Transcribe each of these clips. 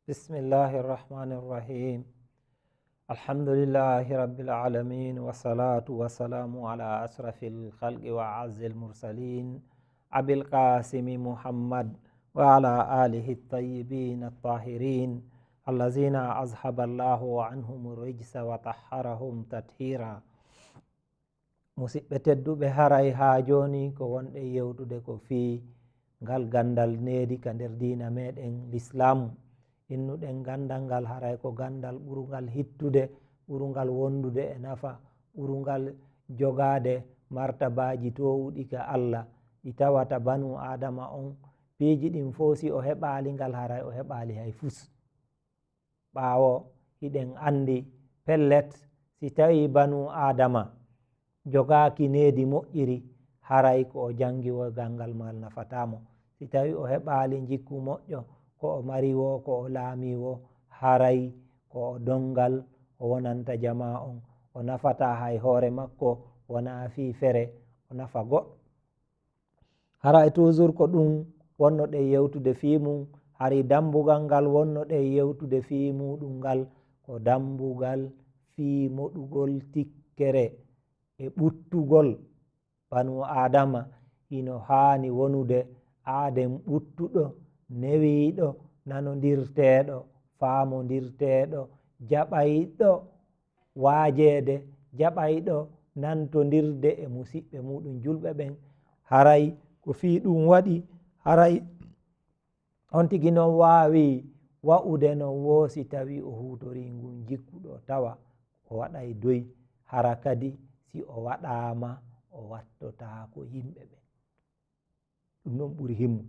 Bismillahirrahmanirrahim. Alhamdulillahi rabbil alamin, wassalatu wassalamu ala asrafil khalqi wa azzil mursalin abil qasimi Muhammad wa ala alihi tayyibin at-tahirin allazina azhaballahu anhum rijsa wa tahharahum tathira. Musidɓe tedduɓe, haray ha joni ko wonɗe yewtude ko fi ngal gandal needi ka nder dina meɗen l'islamu. Innuɗen gandal ngal haray ko gandal ɓurungal hittude, ɓurungal wondude e nafa, ɓurungal jogade martabaji towuɗi ka Allah ɗi tawata banu adama on. Piiji ɗin fo si o heɓali ngal haray o heɓali hay fus. Ɓawo hiɗen andi pellet si tawi banu adama jogaki needi moƴƴiri, haray ko o jangi wo gangal mal nafatamo. Si tawi o heɓali jikku moƴƴo ko o mari wo, ko o laami wo, haray ko o dongal o wonanta jama on, o nafata hay hoore makko, wona fi fere o nafa goɗɗo. Haray toujours ko ɗum wonno ɗen yewtude fi mum. Hari dambugal ngal wonno ɗen yewtude fi muɗum ngal ko dambugal fi moɗugol tikkere e ɓuttugol banu adama ino hani wonude aden ɓuttuɗo, newiɗo, nanodirteɗo, famodirteɗo, jaɓayɗo waajede, jaɓayɗo nantodirde e musidɓe muɗum julɓe ɓen. Haray ko fi ɗum waɗi, haray on tigui noon wawi wa'ude non woosi tawi o hutori ngun jikkuɗo tawa o waɗay doy. Hara kadi si o waɗama o wattotako yimɓe ɓe, ɗum noon ɓuuri himmu.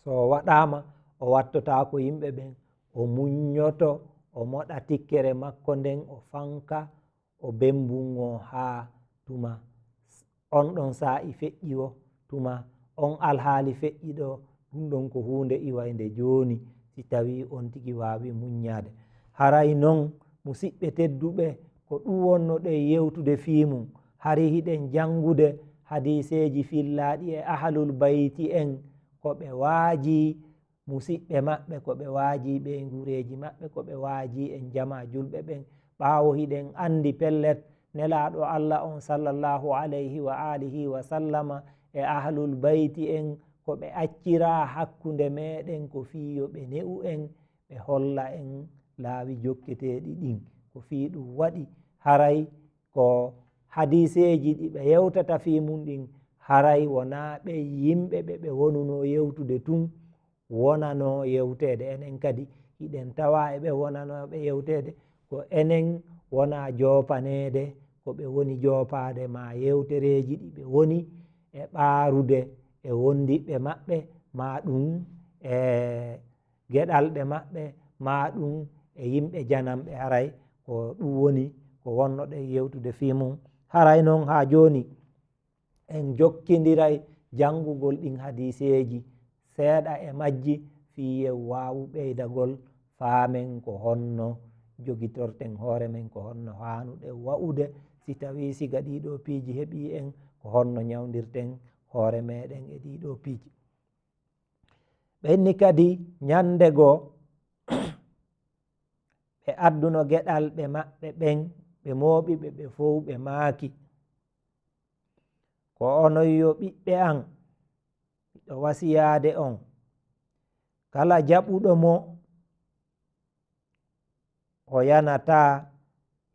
So o waɗama o wattotako yimɓe ɓen, o muñoto, o moɗa tikkere makko nden, o fanka, o bembungo ha tuma on ɗon sa'i feƴƴi o, tuma on alhaali feƴƴi ɗo. Ɗum ɗon ko hunde iwayde joni si tawi on tigui wawi muññade. Haray noon musidɓe tedduɓe, ko ɗum wonno ɗen yewtude fimum. Hari hiɗen jangude hadiseji fillaɗi e ahlul bayti en, ko ɓe waaji musidɓe maɓɓe, ko ɓe waaji ɓe gureji maɓɓe, ko ɓe waaji en jama julɓe ɓen. Ɓawo hiɗen andi pellet nelaɗo Allah on sallallahu alayhi wa alihi wa sallama e ahlul bayti en, ko ɓe accira hakkude meɗen ko fiyo ɓe ne'u en, ɓe holla en laawi jokketeɗi ɗin ko fi ɗum waɗi. Haray ko hadiseji ɗi ɓe yewtata fi mum ɗin, haray wona ɓe yimɓe ɓe wonuno yewtude tun wonano yewtede. Enen kadi hiɗen tawa eɓe wonanoɓe yewtede, ko enen wona jopanede ko ɓe woni jopade ma yewtereji ɗi ɓe woni e ɓarude e wondiɓe maɓɓe, ma ɗum e geɗalɓe maɓɓe, ma ɗum e yimɓe janamɓe. Haray ko ɗum woni ko wonno ɗen yewtude fi mum. Haray noon ha joni en jokkidiray jangugol ɗin hadiseji seeɗa e majji fiye wawu ɓeydagol faamen ko honno jogitorten hoore men, ko honno hanuɗen wa'ude si tawi siga ɗiɗo piiji heeɓi en, ko honno nyawdirten hoore meɗen e ɗiɗo piiji. Ɓenni kadi nyande goo ɓe adduno geɗal ɓe maɓɓe ɓen, ɓe mooɓi ɓe fof ɓe maaki. Ko onon yo ɓiɓɓe an, miɗo wasiyade on, kala jaɓuɗo mo o yanata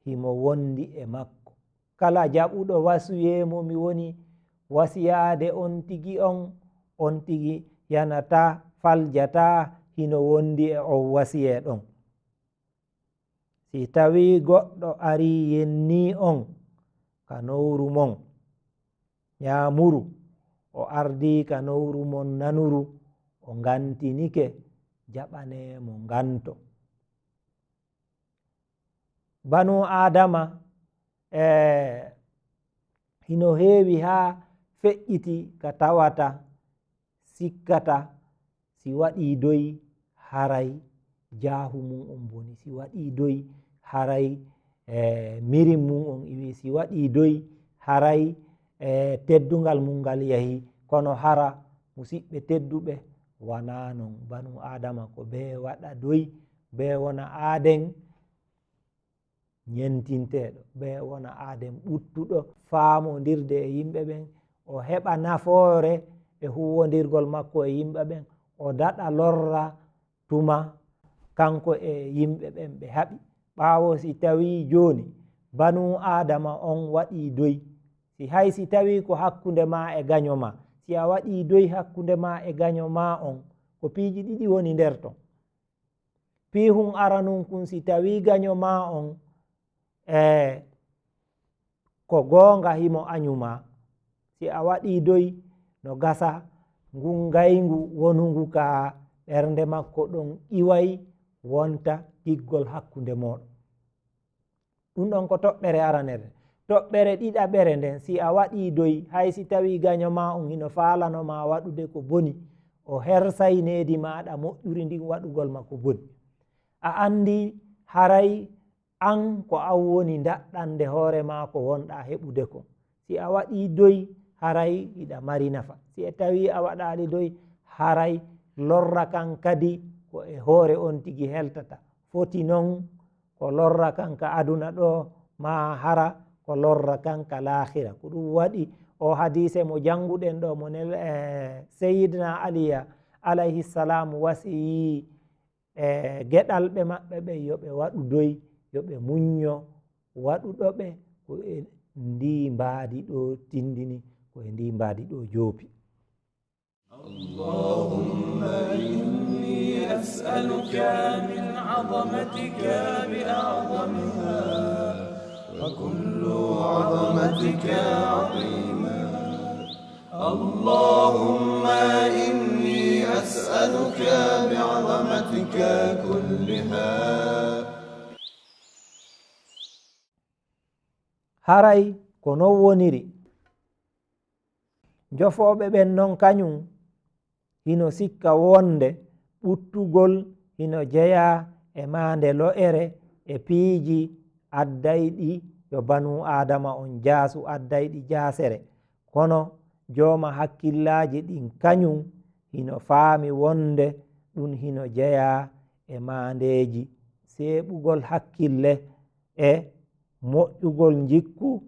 himo wondi e makko. Kala jaɓuɗo wasiyemo mi woni wasiyade on tigui on tigui yanata, faljata hino wondi e on wasiye ɗon. Si tawi goɗɗo ari yenni on ka nowru mon nyamuru, o ardi ka nowru mon nanuru, o gantinike, jaɓane mo ganto. Banu adama hino heewi ha feƴƴiti ka tawata sikkata si waɗi doy haray jaahu mum on boni, si waɗi doy haray mirin mum on iwi, si waɗi doy haray teddungal mum ngal yahi. Kono hara musidɓe tedduɓe, wana non. Banu adama ko be waɗa doy, be wona aaden ñentinteɗo, be wona aaden ɓuttuɗo faamodirde e yimɓe ɓen, o heɓa nafoore e huwondirgol makko e yimɓe ɓen, o daɗa lorra tuma kanko e yimɓe ɓen ɓe haɓi. ɓaawo si tawi joni banu adama on waɗi doy, si tawi ko hakkunde ma e gaño ma, si a waɗi doy hakkunde ma e gaño ma on, ko piiji ɗiɗi woni nder ton. piihun aranun kun si tawi gaño ma on ko goonga himo añuma, si a waɗi doy no gasa ngun gayngu wonungu ka ɓernde makko ɗon iway wonta kiggol hakkunde moɗon. ɗum ɗon ko toɓɓere aranere. toɓɓere ɗiɗaɓere nden, si a waɗi doy hay si tawi gaño ma on hino falanoma waɗude ko boni, o hersay nedi maɗa moƴƴuri ndin waɗugol ma ko boni. a andi haray an ko an woni daɗɗande hoore ma ko wonɗa heɓude ko. si a waɗi doy haray iɗa mari nafa, si a tawi a waɗali doy haray lorra kan kadi ko e hoore on tigi heltata. foti noon ko lorra kan ka aduna ɗo ma hara ko lorra kan ka lahira. ko ɗum waɗi o hadise mo janguɗen ɗo mo seyidna aliya alayhi salam wasiyi geɗalɓe maɓɓe ɓe yoɓe waɗu doy, yoɓe muñño waɗuɗoɓe ko e ndi mbaadi ɗo tindini, ko e ndi mbaadi ɗo joopi. Allahumma inni as'aluka min 'azamatika bi a'zamiha wa kullu 'azamatika 'azima. Allahumma inni as'aluka bi 'azamatika kulliha. haray ko non woniri jofoɓe ɓen non kañum hino sikka wonde ɓuttugol hino jeeya e mande lo'ere e piiji addayɗi yo banu adama on jaasu addayɗi jaasere. kono jooma hakkillaji ɗin kañum hino faami wonde ɗum hino jeeya e mandeji seeɓugol hakkille e moƴƴugol jikku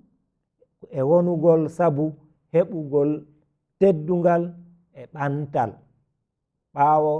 e wonugol sabu heɓugol teddungal e ɓantal. ɓaawo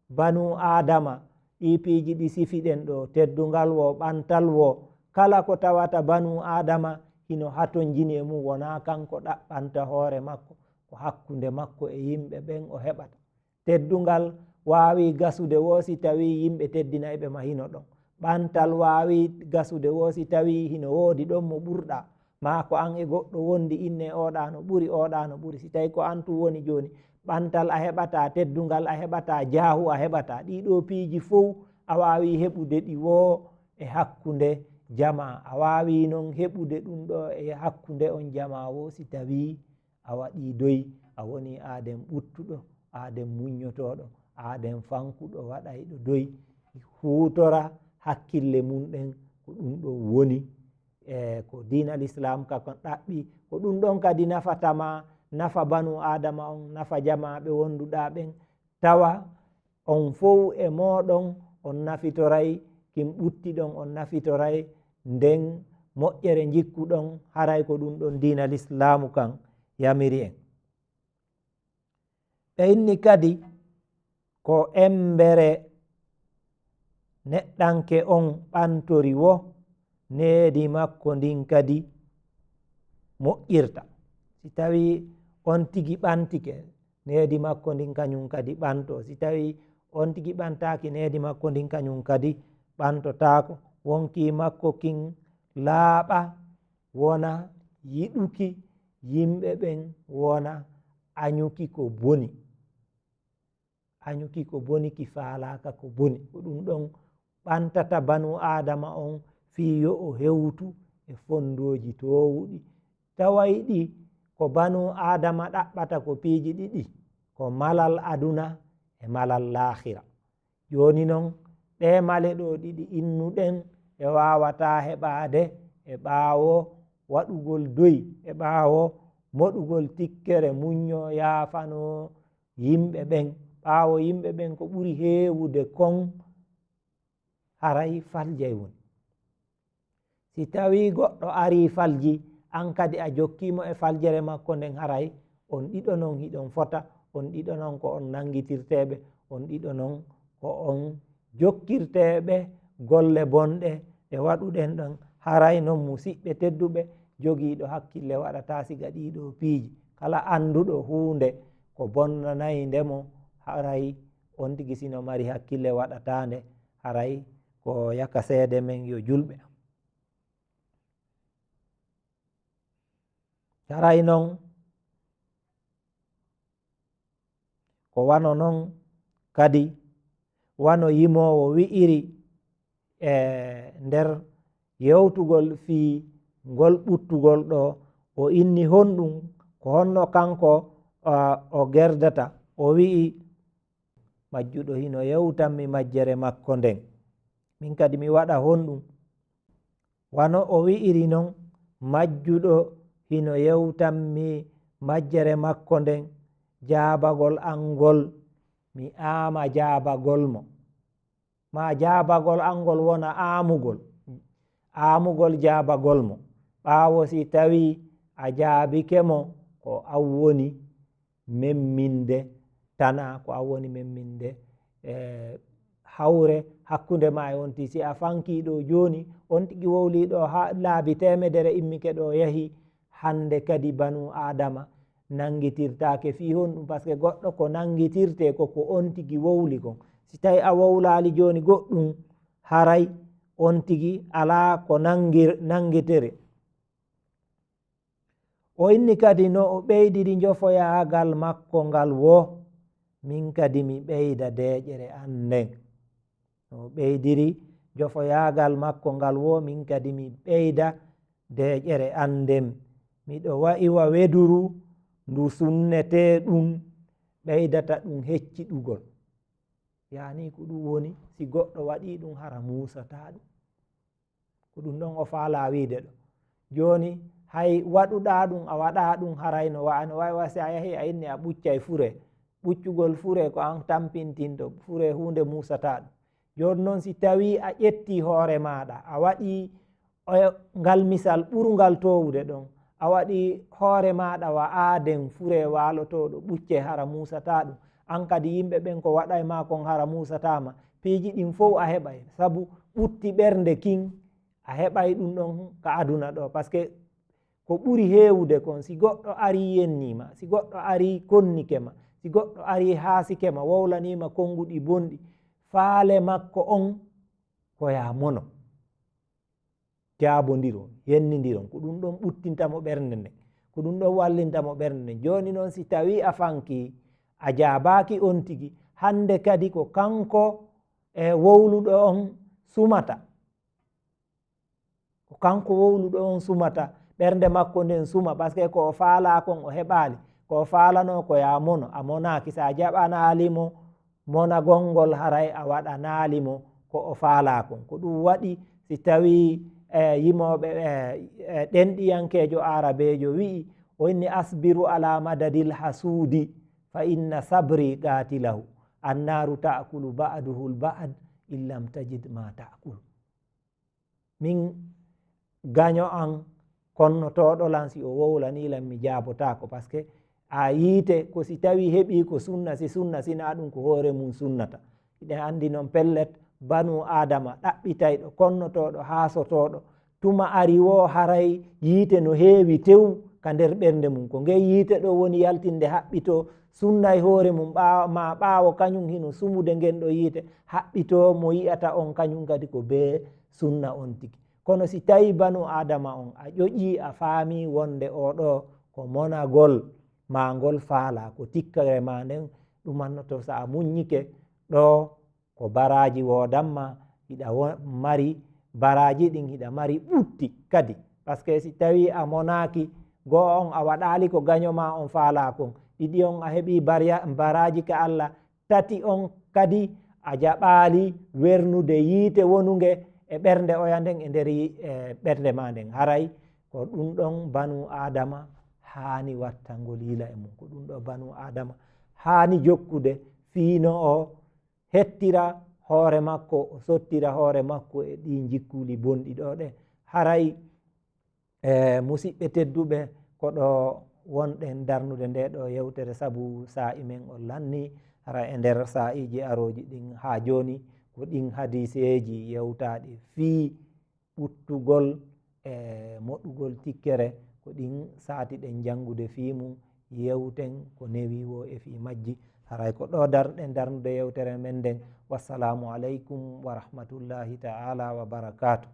banu adama ɗi piiji ɗi sifiɗen ɗo, teddungal wo ɓantal wo, kala ko tawata banu adama hino haton jini e mum wona kanko ɗaɓɓanta hoore makko, ko hakkunde makko e yimɓe ɓen o heɓata. teddungal wawi gasude wo si tawi yimɓe teddinayɓe ma hino ɗon. ɓantal wawi gasude wo si tawi hino woodi ɗon mo ɓurɗa, ma ko an e goɗɗo wondi inne oɗa no ɓuri oɗa no ɓuri. si tawi ko an tu woni joni, ɓantal a heɓata, teddungal a heɓata, jaahu a heɓata. ɗiɗo piiji fof a wawi heɓude ɗi wo e hakkunde jama. a wawi noon heɓude ɗum ɗo e hakkunde on jama wo si tawi a waɗi doy, a woni aden ɓuttuɗo, aden muññotoɗo, aden fankuɗo waɗayɗo doy, hutora hakkille mum ɗen ko ɗum ɗo woni ko dinal islam ka kon ɗaɓɓi. ko ɗum ɗon kadi nafatama, nafa banu adama on, nafa jamaɓe wonduɗa ɓen. tawa on fof e moɗon on nafitoray kin ɓuttiɗon, on nafitoray nden moƴƴere jikkuɗon. haray ko ɗum ɗon dinal islamu kan yamiri en. ɓe inni kadi ko embere neɗɗanke on ɓantori wo needi makko ndin kadi moƴƴirta. si tawi on tigi ɓantike, needi makko ndin kañum kadi ɓanto. si tawi on tigi ɓantaki, needi makko ndin kañum kadi ɓantotako. wonki makko kin laaɓa, wona yiɗuki yimɓe ɓen, wona añuki ko boni. añuki ko boni ki faalaka ko boni, ko ɗum ɗon ɓantata banu adama on fi yo o hewtu e fondoji towuɗi. tawayɗi ko banu adama ɗaɓɓata ko piiji ɗiɗi, ko malal aduna e malal lahira. joni noon ɗe male ɗo ɗiɗi innuɗen e wawata heɓade e ɓaawo waɗugol doy, e ɓaawo moɗugol tikkere muñño yaafano yimɓe ɓen, ɓaawo yimɓe ɓen ko ɓuri heewude kon haray faljay woni. si tawi goɗɗo ari falji an kadi a jokkimo e faljere makko nden haray on ɗiɗo non hiɗon fota, on ɗiɗo non ko on nangitirteɓe, on ɗiɗo non ko on jokkirteɓe golle bonɗe e waɗuɗen ɗon. haray noon musidɓe tedduɓe jogiiɗo hakkille waɗata siga ɗiɗo piiji. kala annduɗo hunde ko bonnanayi ndemo haray on tigi sino mari hakkille waɗatande, haray ko yaka seede men yo julɓe. haray noon ko wano noon kadi wano yimowo wi'iri e nder yewtugol fii ngol ɓuttugol ɗo, o inni honɗum ko honno kanko o gerdata. o wi'i majjuɗo hino yewtanmi majjere makko nden, min kadi mi waɗa honɗum. wano o wi'iri noon majjuɗo hino yewtanmi majjere makko nden, jaabagol angol mi aama jaabagol mo. ma jaabagol angol wona aamugol jaabagol mo. ɓaawo si tawi a jaabike mo ko an woni memminde tana, ko an woni memminde hawre hakkunde ma e wonti. si a fankiɗo joni on tigi wowliɗo ha laabi temedere immike ɗo yahi, hande kadi banu adama nangitirtake fi honɗum, par ce que goɗɗo ko nangitirte koko on tigi wowli kon. si tawi a wowlali joni goɗɗum haray on tigi ala ko nangitere. o inni kadi no o ɓeydiri jofoyagal makko ngal wo, min kadi mi ɓeyda deƴere an nden. no o ɓeydiri jofoyagal makko ngal wo, min kadi mi ɓeyda deƴere an nden. miɗo wa'iwa weduru ndu sunnete ɗum ɓeydata ɗum hecciɗugol. yani ko ɗum woni si goɗɗo waɗi ɗum hara musata ɗum, ko ɗum ɗon o faala wiide ɗo. joni hay waɗuɗa ɗum a waɗa ɗum haray no wawi si a yahi a inni a ɓuccay fure, ɓuccugol fure ko an tampintinto fure hunde musata ɗum. joni noon si tawi a ƴetti hoore maɗa a waɗi ngal misal ɓurgal towude ɗon, a waɗi hoore maɗa wa aaden fure walotoɗo ɓucce hara musata ɗum, an kadi yimɓe ɓen ko waɗay ma kon hara musatama. piiji ɗin fof a heɓay, sabu ɓutti ɓernde kin a heɓay ɗum ɗon ka aduna ɗo. par ce que ko ɓuri heewude kon, si goɗɗo ari yennima, si goɗɗo ari konnike ma, si goɗɗo ari haasike ma, wowlanima konnguɗi bonɗi, faale makko on ko ya mono jaabodiron yenndiron, ko ɗum ɗon ɓuttintamo ɓernde nde, ko ɗum ɗon wallintamo ɓernde nde. joni noon si tawi a fanki a jaabaki on tigi, hande kadi ko kanko e wowluɗo on sumata, ko kanko wowluɗo on sumata, ɓernde makko nden suma, par ce que ko o faala kon o heɓali, ko o faalano ko ya mono a monaki. sa jaɓanalimo mona gongol haray a waɗanalimo ko o faala kon. ko ɗum waɗi si tawi yimoɓe ɗenɗiyankejo arabejo wi'i o inni asbiru ala madadil hasudi fa inna sabri qatilahu annaru ta'kulu ba'duhu al-ba'd illam tajid ma ta'kulu. min gaño an konnotoɗolan si o wowlanilan mi jabotako, par ce que a yiite ko si tawi heɓi ko sunna sina ɗum ko hoore mum sunnata. iɗen andi noon pellet banu adama ɗaɓɓitayɗo konnotoɗo haasotoɗo tuma ari wo haray yiite no heewi tew ka nder ɓernde mum, ko ngey yiite ɗo woni yaltinde haɓɓito sunnay hoore mum ma ɓaawo kañum hino sumude ngen ɗo yiite haɓɓito mo yi'ata on kañum kadi ko be sunna on tigi. kono si tawi banu adama on a ƴoƴi a faami wonde oɗo ko monagol ma ngol faala, ko tikkare ma nden ɗumannoto sa a muññike ɗo ko baraji wodanma, hiɗa mari baraji ɗin hiɗa mari ɓutti kadi, par ce que si tawi a monaki goo on a waɗali ko gañoma on faala kon, ɗiɗi on a heɓi baraji ka Allah, tati on kadi a jaɓali wernude yiite wonuge e ɓernde oya nden e nder ɓernde ma nden. haray ko ɗum ɗon banu adama haani wattangol yila e mum, ko ɗum ɗo banu adama haani jokkude fiino o hettira hoore makko, o sottira hoore makko e ɗi jikkuli bonɗi ɗo ɗe. haray musidɓe tedduɓe koɗo wonɗen darnude nde ɗo yewtere sabu sa'i men o lanni. hara e nder sa'iji aroji ɗin ha joni ko ɗin hadiseji yewtaɗi fii ɓuttugol e moɗugol tikkere, ko ɗin sati ɗen jangude fii mum yewten ko newi wo e fi majji. haray ko ɗo darɗen darnude yewtere men nden. wassalamu aleykum wa rahmatullahi ta'ala wa barakatuh.